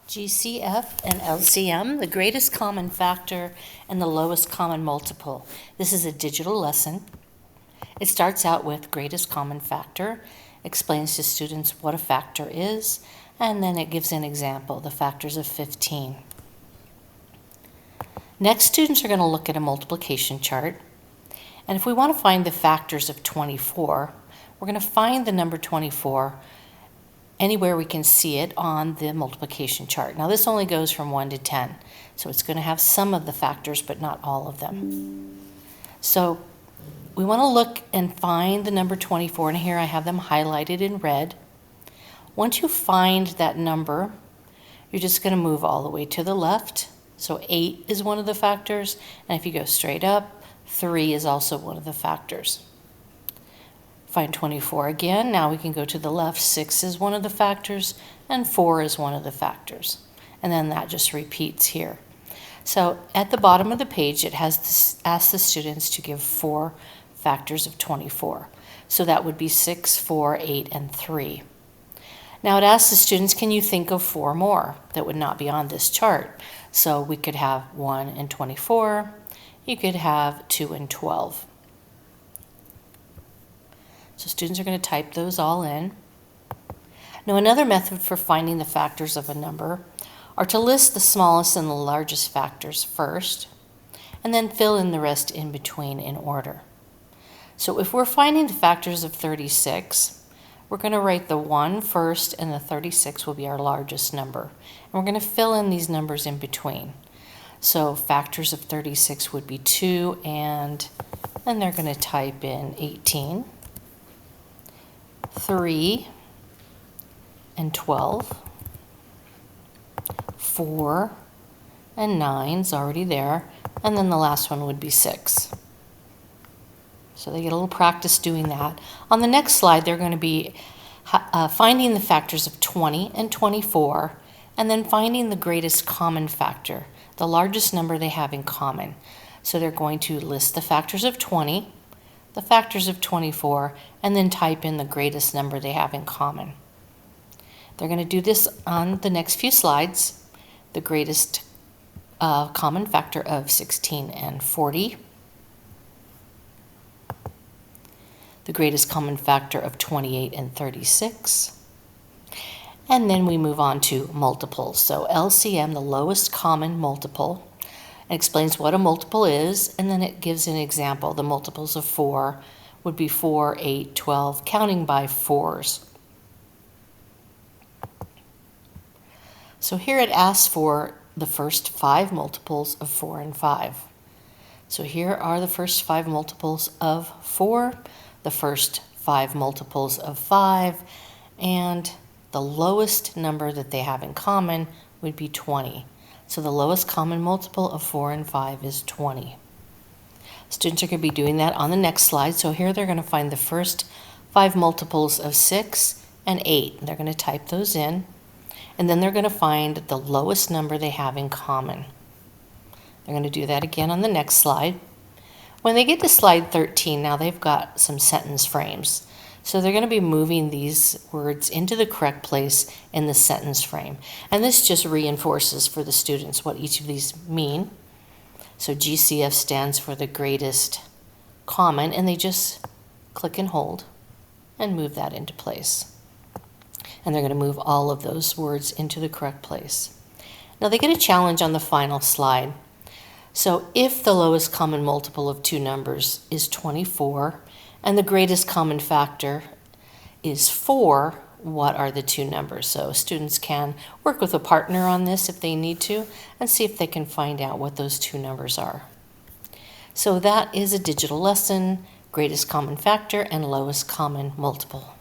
GCF and LCM, the greatest common factor and the lowest common multiple. This is a digital lesson. It starts out with greatest common factor, explains to students what a factor is, and then it gives an example, the factors of 15. Next, students are going to look at a multiplication chart. And if we want to find the factors of 24, we're going to find the number 24 anywhere we can see it on the multiplication chart. Now this only goes from 1 to 10, so it's going to have some of the factors but not all of them. So we want to look and find the number 24, and here I have them highlighted in red. Once you find that number, you're just going to move all the way to the left. So 8 is one of the factors, and if you go straight up, 3 is also one of the factors. Find 24 again. Now we can go to the left. 6 is one of the factors, and 4 is one of the factors. And then that just repeats here. So at the bottom of the page, it has asked the students to give 4 factors of 24. So that would be 6, 4, 8, and 3. Now it asks the students, can you think of 4 more that would not be on this chart? So we could have 1 and 24. You could have 2 and 12. So students are going to type those all in. Now another method for finding the factors of a number are to list the smallest and the largest factors first, and then fill in the rest in between in order. So if we're finding the factors of 36, we're going to write the 1 first, and the 36 will be our largest number. And we're going to fill in these numbers in between. So factors of 36 would be 2, and then they're going to type in 18. 3 and 12, 4 and 9 is already there, and then the last one would be 6. So they get a little practice doing that. On the next slide, they're going to be finding the factors of 20 and 24, and then finding the greatest common factor, the largest number they have in common. So they're going to list the factors of 20, the factors of 24, and then type in the greatest number they have in common. They're going to do this on the next few slides. The greatest common factor of 16 and 40. The greatest common factor of 28 and 36. And then we move on to multiples. So LCM, the lowest common multiple, explains what a multiple is, and then it gives an example. The multiples of 4 would be 4, 8, 12, counting by 4s. So here it asks for the first 5 multiples of 4 and 5. So here are the first 5 multiples of 4, the first 5 multiples of 5, and the lowest number that they have in common would be 20. So the lowest common multiple of 4 and 5 is 20. Students are going to be doing that on the next slide. So here they're going to find the first 5 multiples of 6 and 8. They're going to type those in. And then they're going to find the lowest number they have in common. They're going to do that again on the next slide. When they get to slide 13, now they've got some sentence frames. So they're going to be moving these words into the correct place in the sentence frame. And this just reinforces for the students what each of these mean. So GCF stands for the greatest common, and they just click and hold and move that into place. And they're going to move all of those words into the correct place. Now they get a challenge on the final slide. So if the lowest common multiple of 2 numbers is 24, and the greatest common factor is 4, what are the 2 numbers? So students can work with a partner on this if they need to, and see if they can find out what those 2 numbers are. So that is a digital lesson, greatest common factor and lowest common multiple.